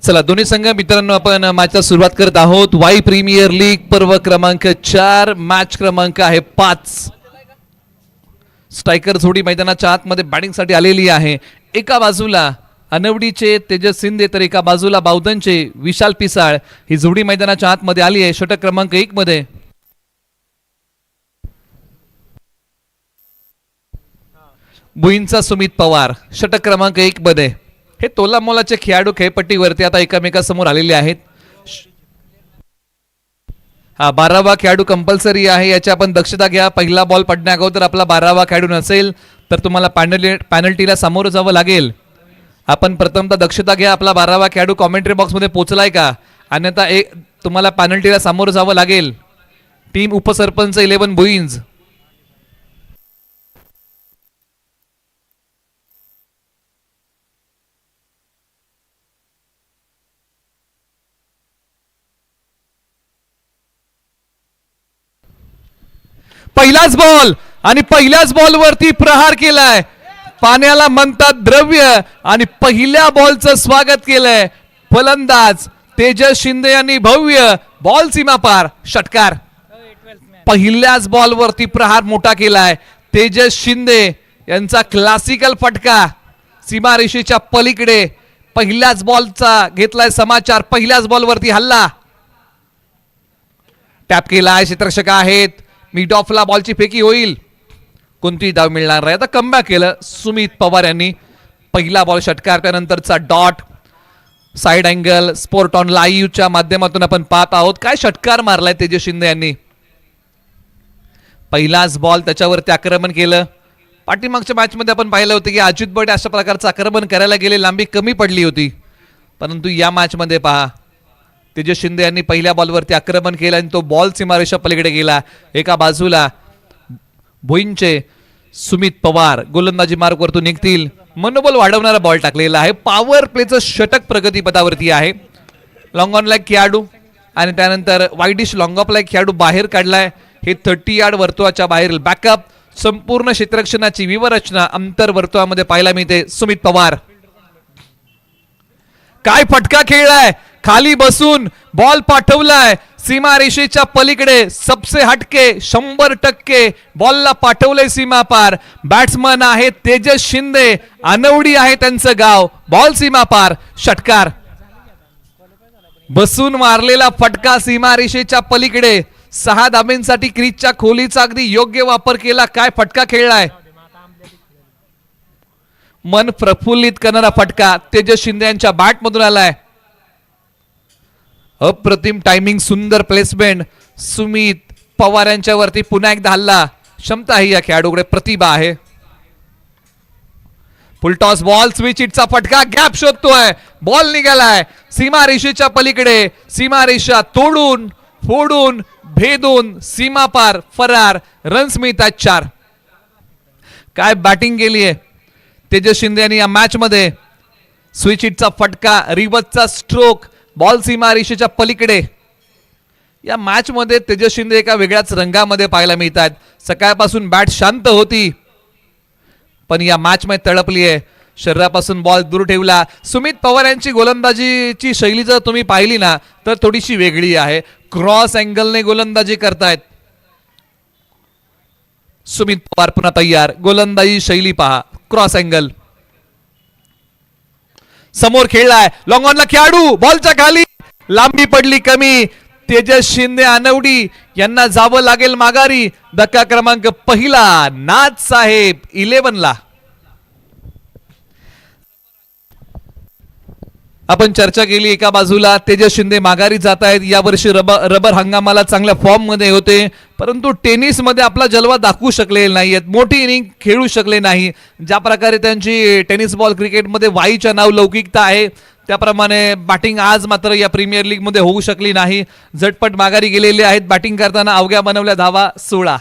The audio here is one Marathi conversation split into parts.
चला दोन्ही संघ मित्रांनो आपण मॅचला सुरुवात करत आहोत. वाई प्रीमियर लीग पर्व क्रमांक 4 मॅच क्रमांक आहे 5. स्ट्रायकर जोडी मैदानाच्या आतमध्ये बॅटिंगसाठी आलेली आहे. एका बाजूला अनवडीचे तेजस शिंदे तर एका बाजूला बावधनचे विशाल पिसाळ ही जोडी मैदानाच्या आतमध्ये आली आहे. षटक क्रमांक 1 मध्ये बुईंचा सुमित पवार. षटक क्रमांक 1 मध्ये हे तोला मोलाचे खेळाडू खेळपट्टीवरती आता एकमेकांसमोर आलेले आहेत. हा 12वा खेळाडू कंपल्सरी आहे, याची आपण दक्षता घ्या. पहिला बॉल पडण्या अगोदर आपला 12वा खेळाडू नसेल तर तुम्हाला पॅनल्टीला सामोरं जावं लागेल. आपण प्रथमतः दक्षता घ्या, आपला 12वा खेळाडू कॉमेंट्री बॉक्समध्ये पोहोचलाय का, अन्यथा तुम्हाला पॅनल्टीला सामोरं जावं लागेल. टीम उपसरपंच 11 बुईंज. पहिलाच बॉल आणि पहिल्याच बॉलवरती प्रहार केलाय. पाण्याला म्हणतात द्रव्य आणि पहिल्या बॉलचं स्वागत केलंय फलंदाज तेजस शिंदे यांनी. भव्य बॉल सीमा पार षटकार. पहिल्याच बॉलवरती प्रहार मोठा केलाय. तेजस शिंदे यांचा क्लासिकल फटका सीमारेषेच्या पलीकडे पहिल्याच बॉलचा घेतलाय समाचार. पहिल्याच बॉलवरती हल्ला टॅप केलाय. क्षेत्ररक्षक आहेत. मिड ऑफला बॉलची फेकी होईल, कोणती धाव मिळणार आहे. आता कमबॅक केलं सुमित पवार यांनी. पहिला बॉल षटकार, त्यानंतरचा dot. Side angle sport on लाईव्हच्या माध्यमातून आपण पाहत आहोत. काय षटकार मारलाय तेजस शिंदे यांनी. पहिलाच बॉल त्याच्यावरती आक्रमण केलं. पाठीमागच्या मॅच मध्ये आपण पाहिलं होतं की अजित बडे अशा प्रकारचं आक्रमण करायला गेले, लांबी कमी पडली होती. परंतु या मॅच मध्ये पहा तेजस शिंदे यांनी पहिल्या बॉलवरती आक्रमण केलं आणि तो बॉल सीमारेषा पलीकडे गेला. एका बाजूला भुईंचे सुमित पवार गोलंदाजी मार्गवरतून निघतील. मनोबल वाढवणारा बॉल टाकलेला आहे. पॉवर प्लेचं षटक प्रगतीपथावरती आहे. लॉंग ऑन लाईक खेळाडू आणि त्यानंतर वाईडिश लॉंग ऑफ लाईक खेळाडू बाहेर काढलाय. हे 30 यार्ड वर्तुळाच्या बाहेरील बॅकअप. संपूर्ण क्षेत्ररक्षणाची विवरचना अंतर वर्तुळामध्ये पाहायला मिळते. सुमित पवार काय फटका खेळलाय, खाली बसून बॉल पाठवलाय सीमारेषेच्या पलीकडे. सबसे हटके 100% बॉलला पाठवलंय सीमा पार. बॅट्समन आहे तेजस शिंदे, अनवडी आहे त्यांचं गाव. बॉल सीमा पार षटकार. बसून मारलेला फटका सीमारेषेच्या पलीकडे. 6 धाब्यांसाठी क्रीजच्या खोलीचा अगदी योग्य वापर केला. काय फटका खेळलाय, मन प्रफुल्लित करणारा फटका तेजस शिंदे यांच्या बॅट मधून आलाय. अप्रतिम टायमिंग, सुंदर प्लेसमेंट. सुमित पवार यांच्यावरती पुन्हा एकदा हल्ला. क्षमता आहे या खेळाडूकडे, प्रतिभा आहे. फुलटॉस बॉल, स्विच हिटचा फटका. गॅप शोधतोय, बॉल निघालाय सीमारेषेच्या पलीकडे. सीमारेषा तोडून फोडून भेदून सीमा पार फरार. रन्स मिळतात 4. काय बॅटिंग केली आहे तेजस शिंदे यांनी या मॅच मध्ये. स्विच हिटचा फटका, रिवर्सचा स्ट्रोक, बॉल सीमारेषेच्या पलीकडे. या मॅच मध्ये तेजस शिंदे एका वेगळ्याच रंगामध्ये पाहायला मिळतात. सकाळपासून बॅट शांत होती पण या मॅच मध्ये तळपली आहे. शरीरापासून बॉल दूर ठेवला. सुमित पवार यांची गोलंदाजीची शैली जर तुम्ही पाहिली ना तर थोडीशी वेगळी आहे. क्रॉस अँगलने गोलंदाजी करतायत. सुमित पवार पुन्हा तयार. गोलंदाजी शैली पहा, क्रॉस अँगल. समोर खेळलाय, लॉंग ऑनला खेळाडू, बॉलच्या खाली, लांबी पडली कमी. तेजस शिंदे अनवडी यांना जावं लागेल माघारी. धक्का क्रमांक पहिला नाथ साहेब 11 ला. आपण चर्चा केली, एका बाजूला तेजस शिंदे माघारी जात आहेत. यावर्षी रबर हंगामाला चांगल्या फॉर्म मध्ये होते परंतु टेनिस मध्ये आपला जलवा दाखवू शकले नाहीयेत. मोठी इनिंग खेळू शकले नाही. ज्या प्रकारे त्यांची टेनिस बॉल क्रिकेटमध्ये वाईच्या नाव लौकिकता आहे त्याप्रमाणे बॅटिंग आज मात्र या प्रीमियर लीग मध्ये होऊ शकली नाही. झटपट माघारी गेलेले आहेत. बॅटिंग करताना अवघ्या बनवल्या धावा 16.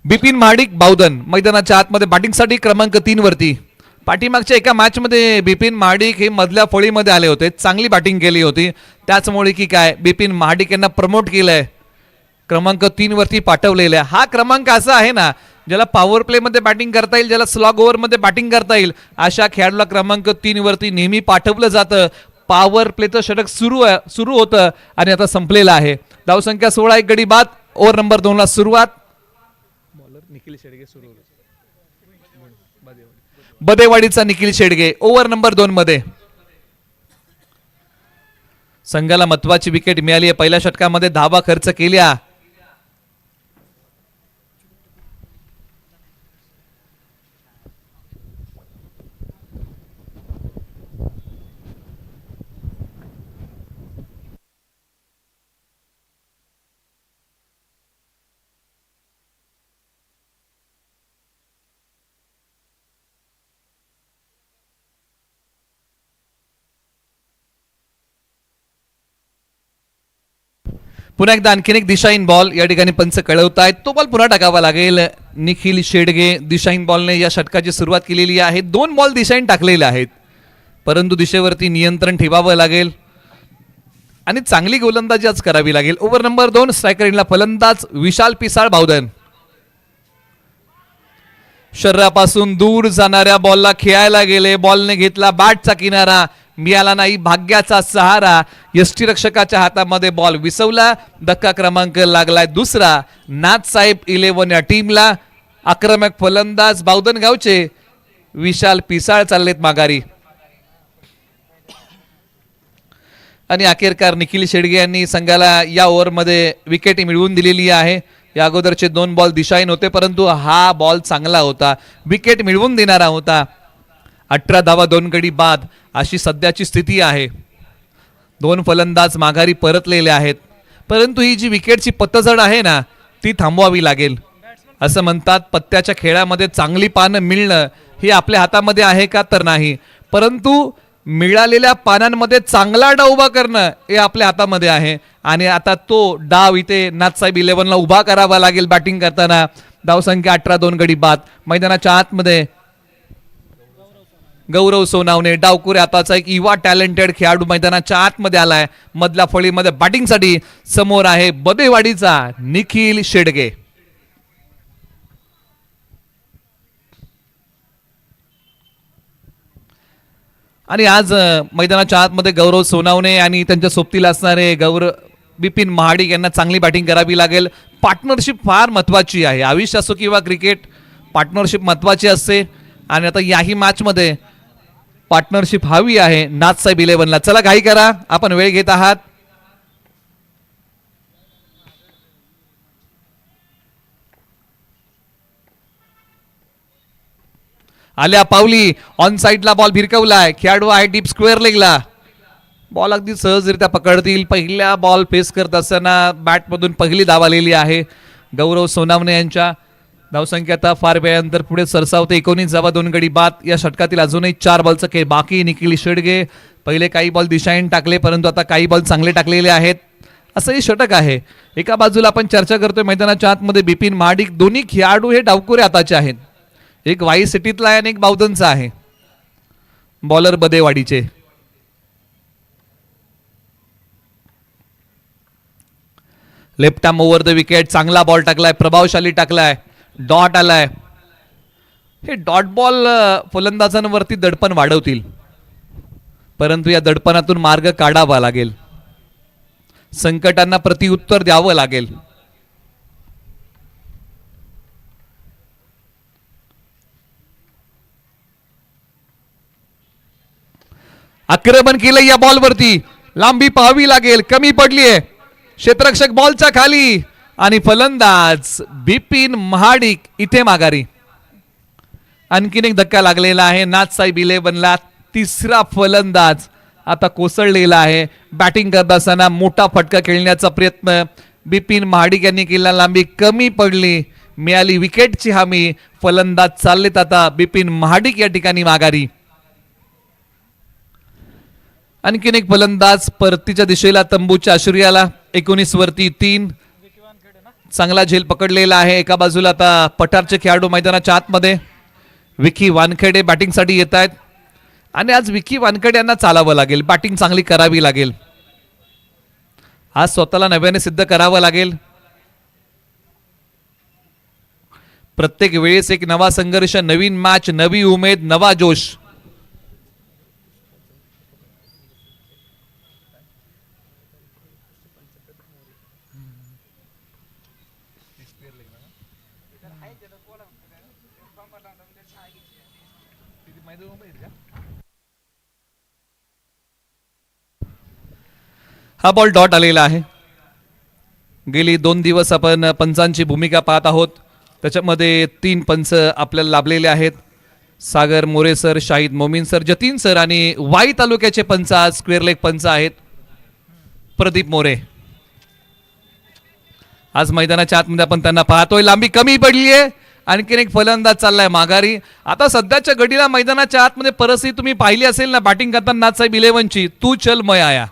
बिपिन महाडिक बावधन मैदानाच्या आतमध्ये बॅटिंगसाठी क्रमांक 3 वरती. पाठीमागच्या एका मॅच मध्ये बिपिन महाडिक हे मधल्या फळीमध्ये आले होते, चांगली बॅटिंग केली होती. त्याचमुळे की काय बिपिन महाडिक यांना प्रमोट केलंय, क्रमांक 3 वरती पाठवलेलं आहे. हा क्रमांक असा आहे ना ज्याला पॉवर प्ले मध्ये बॅटिंग करता येईल, ज्याला स्लॉग ओव्हर मध्ये बॅटिंग करता येईल, अशा खेळाडूला क्रमांक 3 वरती नेहमी पाठवलं जातं. पॉवर प्लेचं षटक सुरू होतं आणि आता संपलेलं आहे. धावसंख्या 16, एक गडी बाद. ओव्हर नंबर 2 ला सुरुवात. बॉलर निखिल शेडगे सुरू, बदेवाडीचा निखिल शेडगे ओव्हर नंबर 2 मध्ये. संघाला महत्वाची विकेट मिळाली आहे. पहिल्या षटकामध्ये धावा खर्च केल्या. पुन्हा एकदा आणखीन एक दिशाहीन बॉल या ठिकाणी पंच कळवतायत. तो बॉल पुन्हा टाकावा लागेल. निखिल शेडगे दिशाहीन बॉलने या षटकाची सुरुवात केलेली आहे. 2 बॉल दिशाहीन टाकलेले आहेत, परंतु दिशेवरती नियंत्रण ठेवावं लागेल आणि चांगली गोलंदाजी आज करावी लागेल. ओव्हर नंबर 2, स्ट्रायकर इनला फलंदाज विशाल पिसाळ बावधन. शरीरापासून दूर जाणाऱ्या बॉलला खेळायला गेले. बॉलने घेतला बॅटचा किनारा, मिळाला नाही भाग्याचा सहारा. यष्टीरक्षकाच्या हातामध्ये बॉल विसवला. धक्का क्रमांक लागलाय 2. नाथसाहेब 11 या टीमला. आक्रमक फलंदाज बावधन गावचे विशाल पिसाळ चाललेत माघारी. आणि अखेरकार निखिल शेडगे यांनी संघाला या ओव्हरमध्ये विकेट मिळवून दिलेली आहे. या अगोदरचे 2 बॉल दिशाहीन होते, परंतु हा बॉल चांगला होता, विकेट मिळवून देणारा होता. 18 धावा 2 गडी बाद अशी सध्याची स्थिती आहे. 2 फलंदाज माघारी परतलेले आहेत, परंतु ही जी विकेटची पतझड आहे ना, ती थांबवावी लागेल. असं म्हणतात, पत्त्याच्या खेळामध्ये चांगली पानं मिळणं हे आपल्या हातामध्ये आहे का, तर नाही, परंतु मिळालेल्या पानांमध्ये चांगला डाव उभा करणं हे आपल्या हातामध्ये आहे. आणि आता तो डाव इथे नाथसाहेब 11 ला उभा करावा लागेल. बॅटिंग करताना धावसंख्या 18, 2 गडी बाद. मैदानाच्या आतमध्ये गौरव सोनावणे डावकुरे आताचा एक युवा टॅलेंटेड खेळाडू मैदानाच्या आतमध्ये आलाय. मधल्या फळीमध्ये बॅटिंगसाठी समोर आहे बदेवाडीचा निखिल शेडगे. आणि आज मैदानाच्या आतमध्ये गौरव सोनावणे आणि त्यांच्या सोबतीला असणारे बिपिन महाडिक यांना चांगली बॅटिंग करावी लागेल. पार्टनरशिप फार महत्वाची आहे. आयुष्य असो किंवा क्रिकेट, पार्टनरशिप महत्वाची असते आणि आता याही मॅचमध्ये पार्टनरशिप हवी आहे नाथसाहेब 11 ला. चला घाई करा, आपण वेळ घेत आहात. आल्या पावली ऑन साइडला बॉल भिरकवलाय. खेळाडू आहे डीप स्क्वेअर लेगला. बॉल अगदी सहजरित्या पकडतील. पहिल्या बॉल फेस करत असताना बॅटमधून पहिली धाव आलेली आहे गौरव सोनावणे यांच्या. धावसंख्या आता फार वेळानंतर पुढे सरसावते. 19 धावा 2 गडी बाद. या षटकातील अजूनही 4 बॉलचं खेळ बाकी. निखिल शेडगे पहिले काही बॉल दिशाहीन टाकले, परंतु आता काही बॉल चांगले टाकलेले आहेत. असं हे षटक आहे. एका बाजूला आपण चर्चा करतोय मैदानाच्या आतमध्ये बिपिन महाडिक. दोन्ही खेळाडू हे डावकुरे हाताचे आहेत. एक वाई सिटीतला आहे आणि एक बावधनचा आहे. बॉलर बदेवाडीचे. Left arm over the wicket. चांगला बॉल टाकलाय, प्रभावशाली टाकलाय. डॉट आलाय. हे डॉट बॉल फलंदाजांवरती दडपण वाढवतील, परंतु या दडपणातून मार्ग काढावा लागेल. संकटांना प्रतिउत्तर द्यावं लागेल. आक्रमण केलं या बॉलवरती. लांबी पाहावी लागेल, कमी पडलीये. क्षेत्ररक्षक बॉलच्या खाली आणि फलंदाज बिपिन महाडिक इथे माघारी. आणखीन एक धक्का लागलेला आहे नाथसाहेब 11 ला. 3रा फलंदाज आता कोसळलेला आहे. बॅटिंग करत असताना मोठा फटका खेळण्याचा प्रयत्न बिपिन महाडिक यांनी केला. लांबी कमी पडली, मिळाली विकेटची हमी. फलंदाज चाललेत आता बिपिन महाडिक या ठिकाणी माघारी. आणखीन एक फलंदाज परतीच्या दिशेला तंबूच्या आश्रयाला. 19 वरती 3. चांगला झेल पकडलेला आहे. एका बाजूला आता पठारचे खेळाडू मैदानाच्या आतमध्ये. विकी वानखेडे बॅटिंगसाठी येत आहेत आणि आज विकी वानखेडे यांना चालावं लागेल. बॅटिंग चांगली करावी लागेल. आज स्वतःला नव्याने सिद्ध करावं लागेल. प्रत्येक वेळेस एक नवा संघर्ष, नवीन मॅच, नवी उमेद, नवा जोश. हा बॉल डॉट आलेला आहे. गेली 2 दिवस आपण पंचांची भूमिका पाहत आहोत. त्याच्यामध्ये 3 पंच आपल्याला लाभलेले आहेत. Sagar More sir, Shahid Momin sir, Jatin sir आणि वाई तालुक्याचे पंच आज स्क्वेअर लेग पंच आहेत प्रदीप मोरे. आज मैदानाच्या आतमध्ये आपण त्यांना पाहतोय. लांबी कमी पडली आहे. आणखीन एक फलंदाज चाललाय माघारी. आता सध्याच्या घडीला मैदानाच्या आतमध्ये परिस्थिती तुम्ही पाहिली असेल ना, बॅटिंग करताना नाथसाहेब 11ची तू चल मैं आया,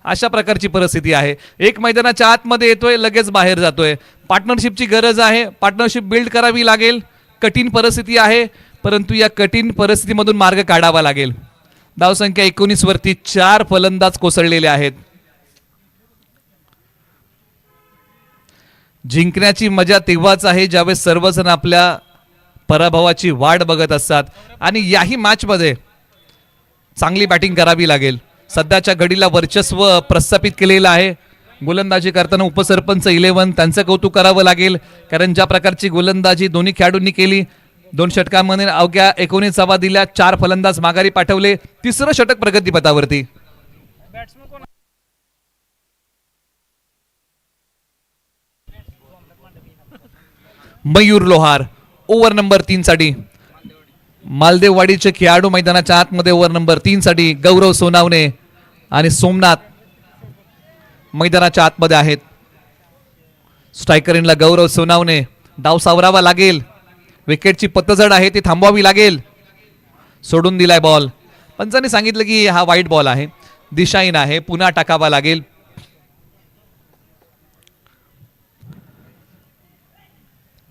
अशा प्रकारची परिस्थिती आहे. एक मैदानाच्या आतमध्ये येतोय, लगेच बाहेर जातोय. पार्टनरशिपची गरज आहे. पार्टनरशिप बिल्ड करावी लागेल. कठीण परिस्थिती आहे, परंतु या कठीण परिस्थितीमधून मार्ग काढावा लागेल. धावसंख्या 19 वरती 4 फलंदाज कोसळलेले आहेत. जिंकण्याची मजा तेव्हाच आहे ज्यावेळेस सर्वजण आपल्या पराभवाची वाट बघत असतात. आणि याही मॅचमध्ये चांगली बॅटिंग करावी लागेल. सध्याच्या घडीला वर्चस्व प्रस्थापित केलेलं आहे. गोलंदाजी करताना उपसरपंच 11 त्यांचं कौतुक करावं लागेल, कारण ज्या प्रकारची गोलंदाजी दोन्ही खेळाडूंनी केली. 2 षटकांमध्ये अवघ्या 19 धावा दिल्या, 4 फलंदाज माघारी पाठवले. 3रं षटक प्रगतीपथावरती. मयूर लोहार ओव्हर नंबर 3 साठी. मालदेववाडीचे खेळाडू मैदानाच्या आतमध्ये ओव्हर नंबर 3 साठी. गौरव सोनावणे आणि सोमनाथ मैदानाच्या आतमध्ये आहेत. स्ट्रायकर इनला गौरव सोनावणे. डाव सावरावा लागेल. विकेटची पतझड आहे ती थांबवावी लागेल. सोडून दिलाय बॉल. पंचांनी सांगितलं की हा वाईट बॉल आहे, दिशाहीन आहे, पुन्हा टाकावा लागेल.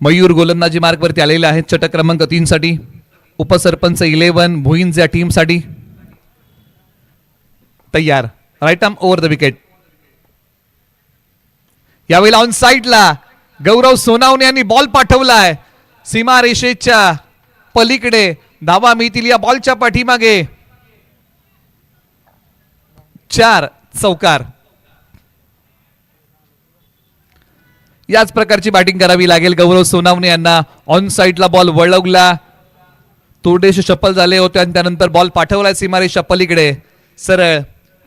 मयूर गोलंदाजी मार्गवरती आलेले आहेत षटक क्रमांक 3 साठी. उपसरपंच 11 भुईंज या टीम साठी तयार. Right arm over the wicket. यावेळेला ऑन साइडला गौरव सोनावणे यांनी बॉल पाठवलाय सीमा रेषेच्या पलीकडे. धावा मिळतील या बॉलच्या पाठीमागे. 4 चौकार. याच प्रकारची बॅटिंग करावी लागेल गौरव सोनावणे यांना. ऑन साइडला बॉल वळवला, थोडेसे शफल झाले होते आणि त्यानंतर बॉल पाठवलाय सीमारेषा पलीकडे सरळ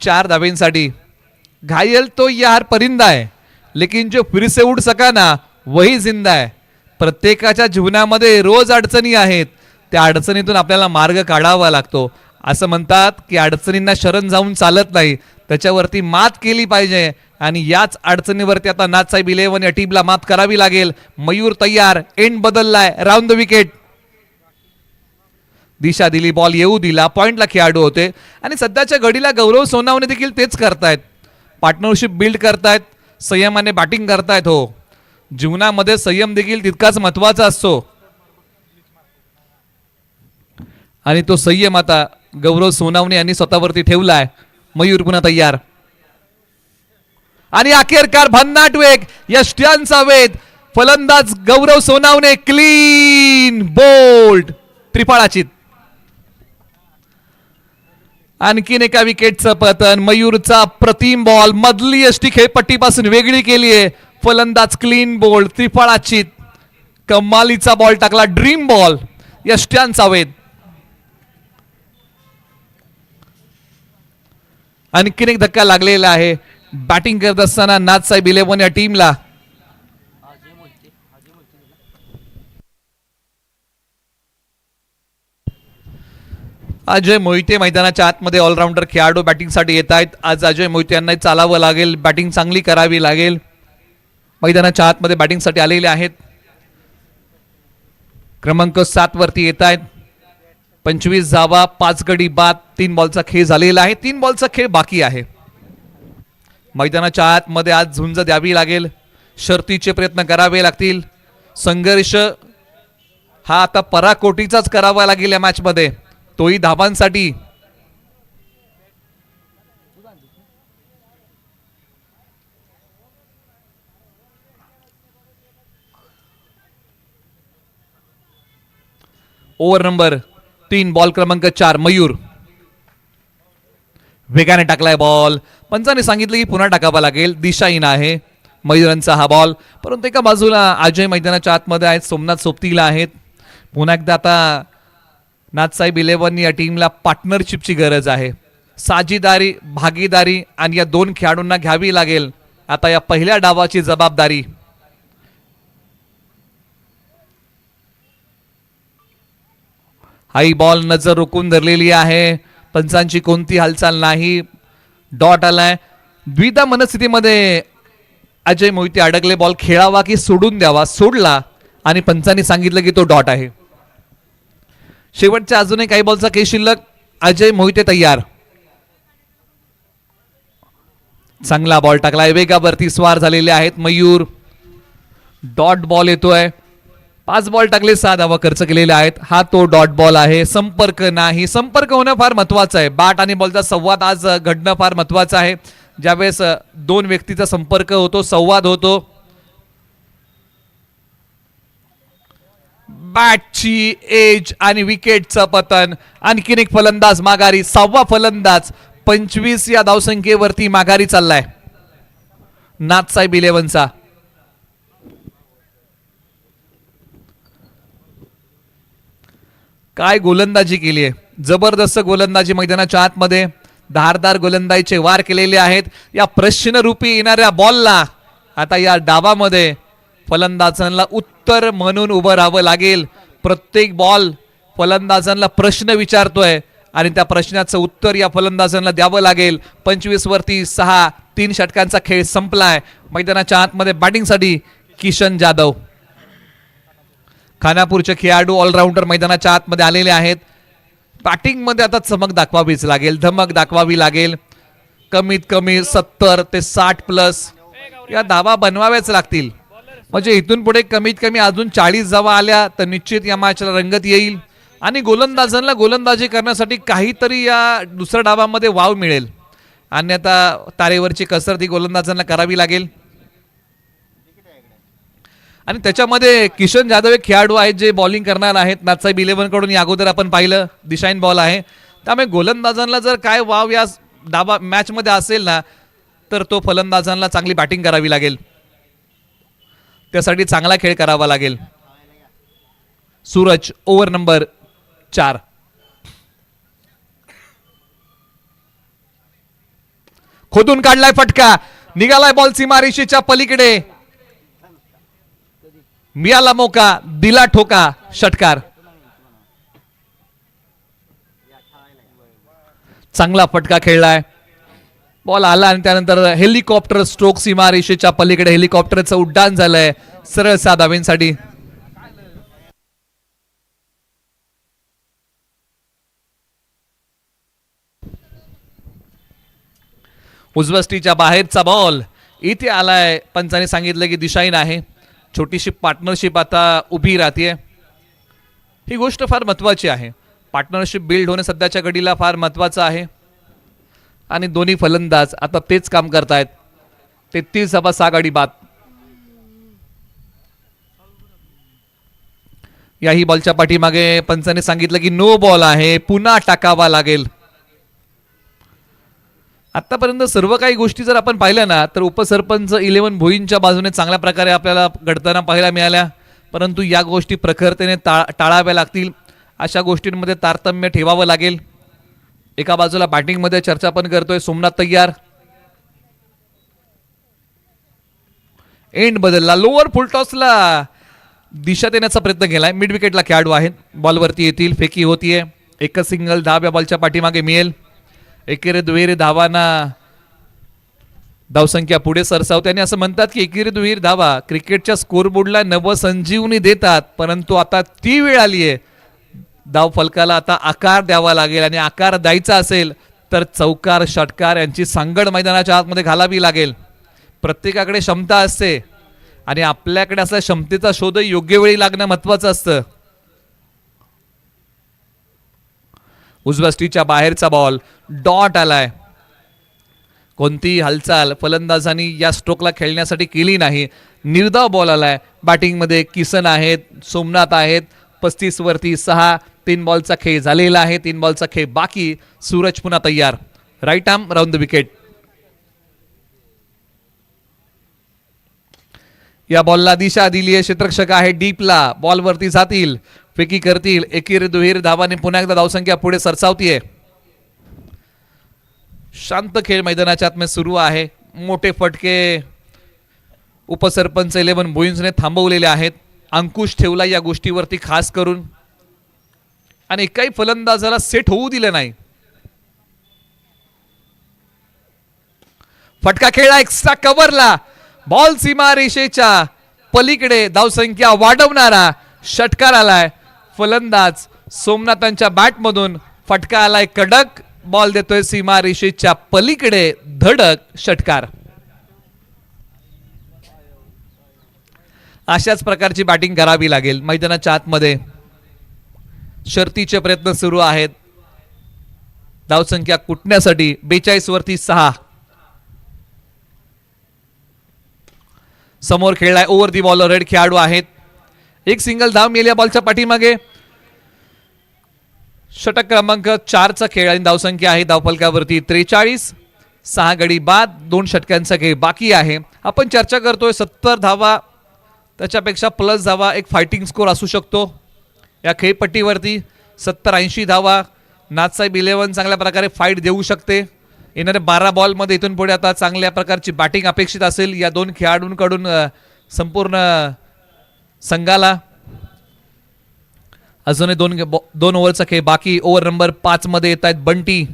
4 धावेंसाठी. घायल तो यार परिंदा है, लेकिन जो फिर से उड सका ना वही जिंदा है. प्रत्येकाच्या जीवनामध्ये रोज अडचणी आहेत. त्या अडचणीतून आपल्याला मार्ग काढावा लागतो. असं म्हणतात की अडचणींना शरण जाऊन चालत नाही, त्याच्यावरती मात केली पाहिजे. आणि याच अडचणीवरती आता नाथसाहेब 11 या टीमला मात करावी लागेल. मयूर तयार. एंड बदललाय. Round the wicket. दिशा दिली, बॉल येऊ दिला. पॉइंटला खेळाडू होते आणि सध्याच्या घडीला गौरव सोनावणे देखील तेच करतायत. पार्टनरशिप बिल्ड करतायत, संयमाने बॅटिंग करतायत. हो, जीवनामध्ये संयम देखील तितकाच महत्वाचा असतो आणि तो संयम आता गौरव सोनावणे यांनी स्वतःवरती ठेवलाय. मयूर पुन्हा तयार आणि अखेरकार भन्नाट वेग, यष्ट्यांचा वेध. फलंदाज गौरव सोनावणे क्लीन बोल्ड, त्रिफळाचीत. आणखीन एका विकेटचं पतन. मयूरचा प्रतिम बॉल मधली यष्टी खेळपट्टीपासून वेगळी केली आहे. फलंदाज क्लीन बोल्ड, त्रिफळाचीत. कमालीचा बॉल टाकला, ड्रीम बॉल, यष्ट्यांचा वेध. आणखीन एक धक्का लागलेला आहे बॅटिंग करत असताना नाथसाहेब 11 या टीमला. अजय मोहिते मैदानाच्या आतमध्ये ऑलराऊंडर खेळाडू बॅटिंगसाठी येत आहेत. आज अजय मोहिते यांना चालावं लागेल, बॅटिंग चांगली करावी लागेल. मैदानाच्या आतमध्ये बॅटिंगसाठी आलेले आहेत. क्रमांक 7 वरती येत आहेत. 25 धावा, 5 गडी बाद. 3 बॉलचा खेळ झालेला आहे. 3 बॉलचा खेळ बाकी आहे. मैदानाच्या आतमध्ये आज झुंज द्यावी लागेल. शर्तीचे प्रयत्न करावे लागतील. संघर्ष हा आता पराकोटीचाच करावा लागेल या मॅच मध्ये, तोही धाबांसाठी. ओव्हर नंबर 3 बॉल क्रमांक 4 मयूर. वेगाने टाकलाय बॉल. पंचाने सांगितलं की पुन्हा टाकावा लागेल. दिशाहीन आहे मयूरांचा हा बॉल. परंतु एका बाजूला अजय मैदानाच्या आतमध्ये आहेत, सोमनाथ सोबतीला आहेत. पुन्हा एकदा आता नाथसाहेब 11 या टीमला पार्टनरशिपची गरज आहे. साझीदारी, भागीदारी आणि या दोन खेळाडूंना घ्यावी लागेल आता या पहिल्या डावाची जबाबदारी. हाई बॉल नजर रोखून धरलेली आहे. पंचांची कोणती हालचाल नाही. डॉट आलाय. द्विधा मनस्थितीमध्ये अजय मोहिते अडकले. बॉल खेळावा की सोडून द्यावा. सोडला आणि पंचांनी सांगितलं की तो डॉट आहे. शेवटच्या अजूनही काही बॉलचा खेळ शिल्लक. अजय मोहिते तयार. चांगला बॉल टाकलाय. वेगावरती स्वार झालेले आहेत मयूर. डॉट बॉल येतोय. 5 बॉल टाकले, 6 धावा खर्च केलेले आहेत. हा तो डॉट बॉल आहे. संपर्क नाही. संपर्क होणं फार महत्वाचं आहे. बॅट आणि बॉलचा संवाद आज घडणं फार महत्वाचं आहे. ज्यावेळेस दोन व्यक्तीचा संपर्क होतो, संवाद होतो. बॅटची एज आणि विकेटचं पतन. आणखीन एक फलंदाज माघारी. 6वा फलंदाज 25 या धावसंख्येवरती माघारी चाललाय नाथसाहेब 11चा. काय गोलंदाजी केली आहे. जबरदस्त गोलंदाजी मैदानाच्या आतमध्ये. धारदार गोलंदाजीचे वार केलेले आहेत. या प्रश्नरूपी येणाऱ्या बॉलला आता या डावामध्ये फलंदाजांना उत्तर म्हणून उभं राहावं लागेल. प्रत्येक बॉल फलंदाजांना प्रश्न विचारतोय आणि त्या प्रश्नाचं उत्तर या फलंदाजांना द्यावं लागेल. 25 वरती 6, 3 षटकांचा खेळ संपलाय. मैदानाच्या आतमध्ये बॅटिंगसाठी किशन जाधव. खानापूरचे खेळाडू ऑलराऊंडर मैदानाच्या आतमध्ये आलेले आहेत. बॅटिंग मध्ये आता चमक दाखवावीच लागेल, धमक दाखवावी लागेल. कमीत कमी 70 ते 60 प्लस या धावा बनवाव्याच लागतील. म्हणजे इथून पुढे कमीत कमी अजून 40 धावा आल्या तर निश्चित या मॅचला रंगत येईल आणि गोलंदाजांना गोलंदाजी करण्यासाठी काहीतरी या दुसऱ्या डावामध्ये वाव मिळेल. अन्यथा तारेवरची कसरत ही गोलंदाजांना करावी लागेल. आणि त्याच्यामध्ये किशन जाधव एक खेळाडू आहेत जे बॉलिंग करणार आहेत. नाथसाहेब 11 कडून या अगोदर आपण पाहिलं दिशाईन बॉल आहे. त्यामुळे गोलंदाजांना जर काय वाव या डावा मॅच मध्ये असेल ना तर तो फलंदाजांना चांगली बॅटिंग करावी लागेल. त्यासाठी चांगला खेळ करावा लागेल. Suraj over number 4. खोदून काढलाय फटका. निघालाय बॉल सीमारेषेच्या पलीकडे. मिळाला मौका, दिला ठोका, षटकार. चांगला फटका खेळलाय. बॉल आला आणि त्यानंतर हेलिकॉप्टर स्ट्रोक सीमारेषेच्या पलीकडे हेलिकॉप्टरचं उड्डाण झालंय सरळ धावेंसाठी. उजवस्टीच्या बाहेरचा बॉल इथे आलाय. पंचाने सांगितलं की दिशाहीन आहे. छोटीशी पार्टनरशिप आता उभी राहते. ही गोष्ट फार महत्वाची आहे. पार्टनरशिप बिल्ड होणे सध्याच्या घडीला फार महत्वाचं आहे आणि दोन्ही फलंदाज आता तेच काम करतायत. 33 धावा 6 गडी बाद. याही बॉलच्या पाठीमागे पंचाने सांगितलं की नो बॉल आहे, पुन्हा टाकावा लागेल. आतापर्यंत सर्व काही गोष्टी जर आपण पाहिल्या ना तर उपसरपंच 11 भोईंच्या बाजूने चांगल्या प्रकारे आपल्याला घडताना पाहायला मिळाल्या. परंतु या गोष्टी प्रखरतेने टाळाव्या लागतील. अशा गोष्टींमध्ये तारतम्य ठेवावं लागेल. एका बाजूला बॅटिंग मध्ये चर्चा पण करतोय सोमनाथ तयार. एंड बदलला. लोअर फुलटॉसला दिशा देण्याचा प्रयत्न केलाय. मिड विकेटला खेळाडू आहेत. बॉलवरती येतील. फेकी होतीये. एकच सिंगल धाव या बॉलच्या पाठीमागे मिळेल. एकेरी दुहेरी धावांना धावसंख्या पुढे सरसावते आणि असं म्हणतात की एकेरी दुहेरी धावा क्रिकेटच्या स्कोरबोर्डला नवसंजीवनी देतात. परंतु आता ती वेळ आली आहे. धाव फलकाला आता आकार द्यावा लागेल आणि आकार द्यायचा असेल तर चौकार षटकार यांची सांगड मैदानाच्या आतमध्ये घालावी लागेल. प्रत्येकाकडे क्षमता असते आणि आपल्याकडे असा क्षमतेचा शोध योग्य वेळी लागणं महत्वाचं असतं. उजव्या स्टीच्या बाहेरचा बॉल डॉट आलाय. कोणतीही हालचाल फलंदाजांनी या स्ट्रोकला खेळण्यासाठी केली नाही. निर्धाव बॉल आलाय. बॅटिंग मध्ये किसन आहेत, सोमनाथ आहेत. 35 वरती 6 3 बॉलचा खेळ झालेला आहे. 3 बॉलचा खेळ बाकी. सूरज पुन्हा तयार. Right arm round the wicket. या बॉलला दिशा दिली आहे. क्षेत्ररक्षक आहे डीपला. बॉल वरती जातील, फेकी करतील. एकीर दुहेर धावाने पुन्हा एकदा धावसंख्या पुढे सरसावतीये. शांत खेळ मैदानाच्या आतमध्ये सुरू आहे. मोठे फटके उपसरपंच 11 भुईंजने थांबवलेले आहेत. अंकुश ठेवला या गोष्टीवरती खास करून, आणि काही फलंदाजाला सेट होऊ दिलं नाही. फटका खेळला एक्स्ट्रा कव्हरला. बॉल सीमा रेषेच्या पलीकडे धावसंख्या वाढवणारा षटकार आलाय. फलंदाज सोमनाथांच्या बॅटमधून फटका आलाय कडक. बॉल देतोय सीमा रेषेच्या पलीकडे. धडक षटकार. अशाच प्रकारची बॅटिंग करावी लागेल. मैदानाच्या आतमध्ये शर्तीचे प्रयत्न सुरू आहेत धावसंख्या कुटण्यासाठी. 42 वरती 6. समोर खेळलाय ओव्हर दी बॉल. रेड खेळाडू आहेत. एक सिंगल धाव मिळाली या बॉलच्या पाठीमागे. षटक क्रमांक 4चा खेळ आणि धावसंख्या आहे धावफलकावरती 43. 6 गडी बाद. 2 षटकांचा खेळ बाकी आहे. आपण चर्चा करतोय 70 धावा, त्याच्यापेक्षा प्लस धावा एक फायटिंग स्कोर असू शकतो या खेळपट्टीवरती. 70-80 धावा नाथसाहेब 11 चांगल्या प्रकारे फाईट देऊ शकते. येणाऱ्या 12 बॉलमध्ये इथून पुढे आता चांगल्या प्रकारची बॅटिंग अपेक्षित असेल या 2 खेळाडूंकडून संपूर्ण संघाला. अजूनही 2 ओव्हरचा खेळ बाकी. ओव्हर नंबर 5 मध्ये येत आहेत बंटी.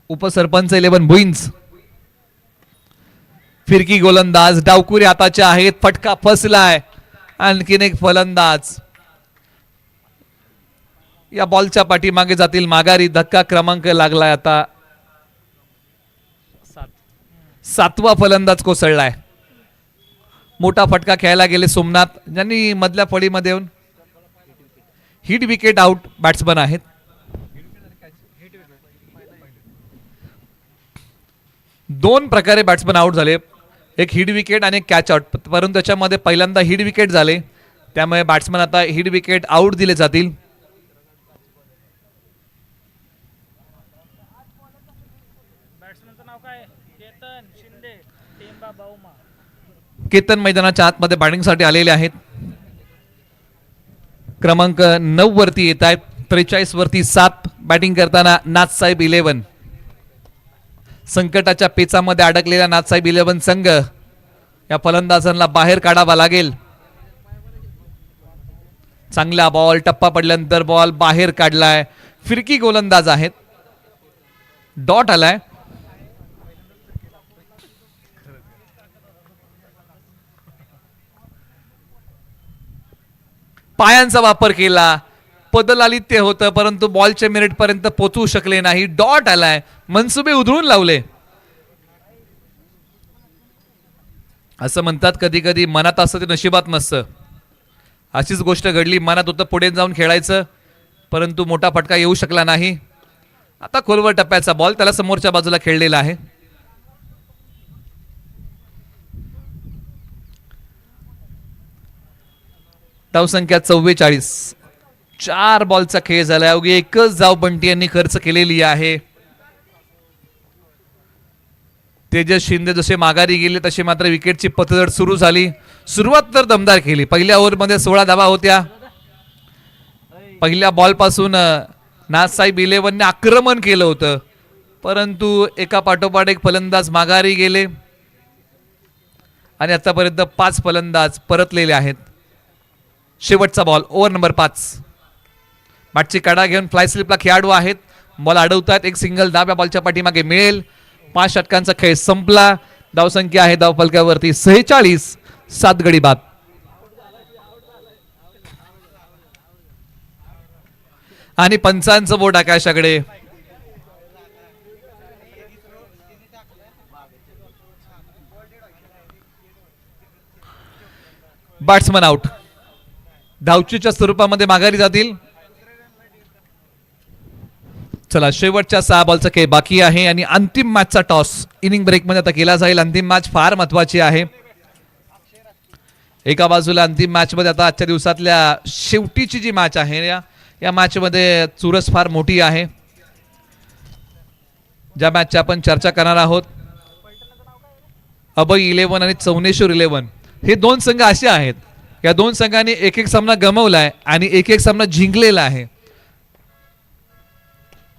उपसरपंच 11 भुईंज. फिरकी गोलंदाज डावकुरे हाताचे आहेत. फटका फसलाय. आणखीन एक फलंदाज या बॉलच्या पाठीमागे जातील माघारी. धक्का क्रमांक लागलाय आता. 7वा फलंदाज कोसळलाय. मोठा फटका खेळायला गेले सोमनाथ, ज्यांनी मधल्या फळीमध्ये येऊन हिट विकेट आउट बॅट्समन आहेत. दोन प्रकारे बॅट्समन आउट झाले. एक हिट विकेट आणि एक कॅच आउट. परंतु त्याच्यामध्ये पहिल्यांदा हिट विकेट झाले, त्यामुळे बॅट्समन आता हिट विकेट आउट दिले जातील. केतन मैदानाच्या आतमध्ये बॅटिंगसाठी आलेले आहेत. क्रमांक 9 वरती येत आहेत. 43 वरती 7. बॅटिंग करताना नाथसाहेब 11. संकटाच्या पेचामध्ये अडकलेला नाथसाहेब 11 संघ या फलंदाजांना बाहेर काढावा लागेल. चांगला बॉल. टप्पा पडल्यानंतर बॉल बाहेर काढलाय. फिरकी गोलंदाज आहेत. डॉट आलाय. पायांचा वापर केला. पदलालित्य होतं, परंतु बॉलच्या मिनिट पर्यंत पोहोचू शकले नाही. डॉट आलाय. मनसुबे उधळून लावले. असं म्हणतात कधी कधी मनात असतं ते नशिबात नसतं. अशीच गोष्ट घडली. मनात होतं पुढे जाऊन खेळायचं, परंतु मोठा फटका येऊ शकला नाही. आता खोलवर टप्प्याचा बॉल त्याला समोरच्या बाजूला खेळलेला आहे. धावसंख्या 44. 4 बॉलचा खेळ झाला. अवघी एकच धाव बंटी यांनी खर्च केलेली आहे. तेजस शिंदे जसे माघारी गेले तसे मात्र विकेटची पतझड सुरू झाली. सुरुवात तर दमदार केली. पहिल्या ओव्हरमध्ये 16 धावा होत्या. पहिल्या बॉल पासून नाथसाहेब 11 ने आक्रमण केलं होतं, परंतु एका पाठोपाठ एक फलंदाज माघारी गेले आणि आतापर्यंत 5 फलंदाज परतलेले आहेत. शेवटचा बॉल. Over number 5. बॅटची काढा घेऊन फ्लाय स्लिपला खेळाडू आहेत. बॉल अडवतात. एक सिंगल धाव या बॉलच्या पाठीमागे मिळेल. 5 षटकांचा खेळ संपला. धावसंख्या आहे धावफलकावरती 46. 7 गडी बाद. आणि पंचांचं बोट आकाशाकडे. Batsman out. धावचीच्या स्वरूपामध्ये माघारी जातील. चला, शेवटच्या 6 बॉलचा खेळ बाकी आहे आणि अंतिम मॅचचा टॉस इनिंग ब्रेक मध्ये आता केला जाईल. अंतिम मॅच फार महत्वाची आहे. एका बाजूला अंतिम मॅच मध्ये आता आजच्या दिवसातल्या शेवटीची जी मॅच आहे या मॅच मध्ये चुरस फार मोठी आहे. ज्या मॅचची आपण चर्चा करणार आहोत अभय 11 आणि चौनेश्वर 11 हे दोन संघ असे आहेत. या दोन संघांनी एक एक सामना गमावलाय आणि एक एक सामना जिंकलेला आहे.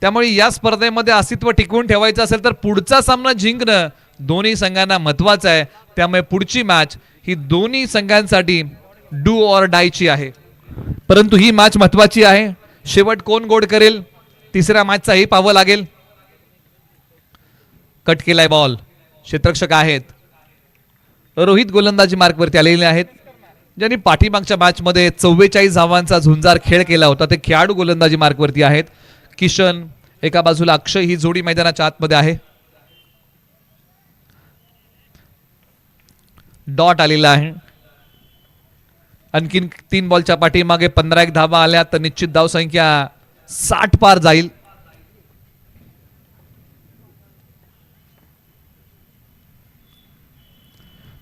त्यामुळे या स्पर्धेमध्ये अस्तित्व टिकवून ठेवायचं असेल तर पुढचा सामना जिंकणं दोन्ही संघांना महत्वाचं आहे. त्यामुळे पुढची मॅच ही दोन्ही संघांसाठी डू ऑर डायची आहे. परंतु ही मॅच महत्वाची आहे. शेवट कोण गोड करेल तिसऱ्या मॅचचाही पाहावं लागेल. कट केलाय बॉल. क्षेत्ररक्षक आहेत रोहित गोलंदाजी मार्कवरती आलेले आहेत. ज्यांनी पाठीमागच्या मॅच मध्ये 44 धावांचा झुंजार खेळ केला होता ते खेळाडू गोलंदाजी मार्कवरती आहेत. किशन एका बाजूला अक्षय ही जोडी मैदानाच्या आतमध्ये आहे. डॉट आलेला आहे. आणखीन 3 बॉलच्या पाठीमागे 15 धावा आल्या तर निश्चित धावसंख्या 60 पार जाईल.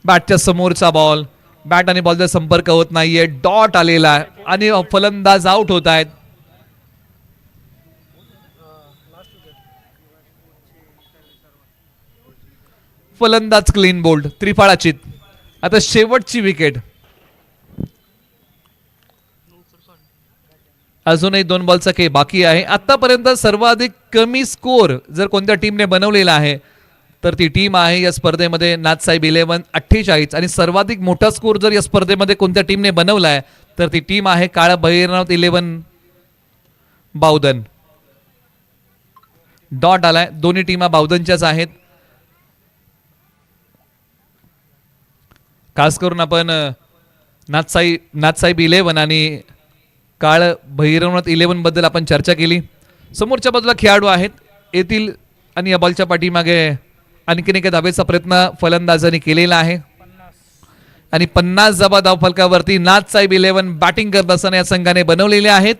बॅटच्या समोरचा बॉल बॅट आणि बॉलचा संपर्क होत नाहीये. डॉट आलेला आहे आणि फलंदाज आउट होत आहेत. फलंदाज क्लीन बोल्ड त्रिफळाचीत. आता शेवटची विकेट. अजूनही 2 बॉलचा खेळ बाकी आहे. आतापर्यंत सर्वाधिक कमी स्कोर जर कोणत्या टीमने बनवलेला आहे तर ती टीम आहे या स्पर्धेमध्ये नाथसाहेब 11 48 आणि सर्वाधिक मोठा स्कोर जर या स्पर्धेमध्ये कोणत्या टीमने बनवला आहे तर ती टीम आहे काळा भैरवनाथ 11 बावधन. डॉट आलाय. दोन्ही टीमा बावधनच्याच आहेत. खास करून आपण नाथसाहेब 11 आणि काळ भैरवनाथ 11 बद्दल आपण चर्चा केली. समोरच्या बाजूला खेळाडू आहेत येथील आणि या बॉलच्या पाठीमागे आणखीन एका धावेचा प्रयत्न फलंदाजांनी केलेला आहे आणि 50 धावा धावफलकावरती नाथसाहेब 11 बॅटिंग करत असताना या संघाने बनवलेले आहेत.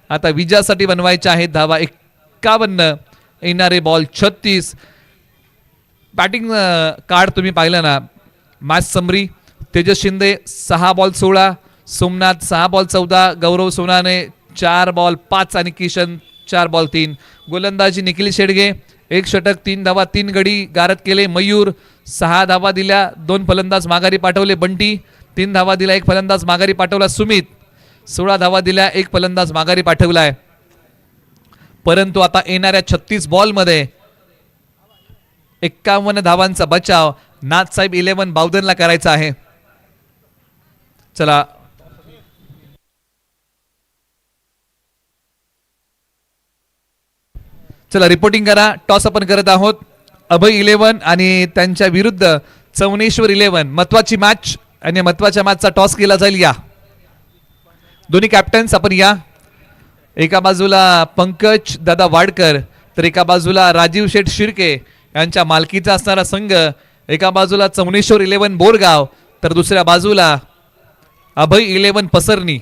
आता विजयासाठी बनवायचे आहेत धावा 51. येणारे बॉल 36. बॅटिंग कार्ड तुम्ही पाहिलं ना. Match summary Tejas Shinde 6 ball 16, Somnath 6 ball 14, गौरव सोनाने 4 बॉल 5 आणि किशन 4 बॉल 3. गोलंदाजी निखिल शेडगे 1 षटक 3 धावा 3 गडी गारद केले. मयूर 6 धावा दिल्या 2 फलंदाज माघारी पाठवले. बंटी 3 धावा दिल्या 1 फलंदाज माघारी पाठवला. सुमित 16 धावा दिल्या 1 फलंदाज माघारी पाठवलाय. परंतु आता येणाऱ्या 36 बॉल मध्ये 51 धावांचा बचाव नाथसाहेब 11 बावधनला करायचा आहे. चला रिपोर्टिंग करा. टॉस आपण करत आहोत. अभय 11 आणि त्यांच्या विरुद्ध चौनेश्वर 11. महत्वाची मॅच आणि महत्वाच्या मॅचचा टॉस केला जाईल. या दोन्ही कॅप्टन्स आपण या. एका बाजूला पंकज दादा वाडकर तर एका बाजूला राजीव शेठ शिर्के यांच्या मालकीचा असणारा संघ. एका बाजूला चौनेश्वर 11 बोरगाव तर दुसऱ्या बाजूला अभय 11 पसरणी.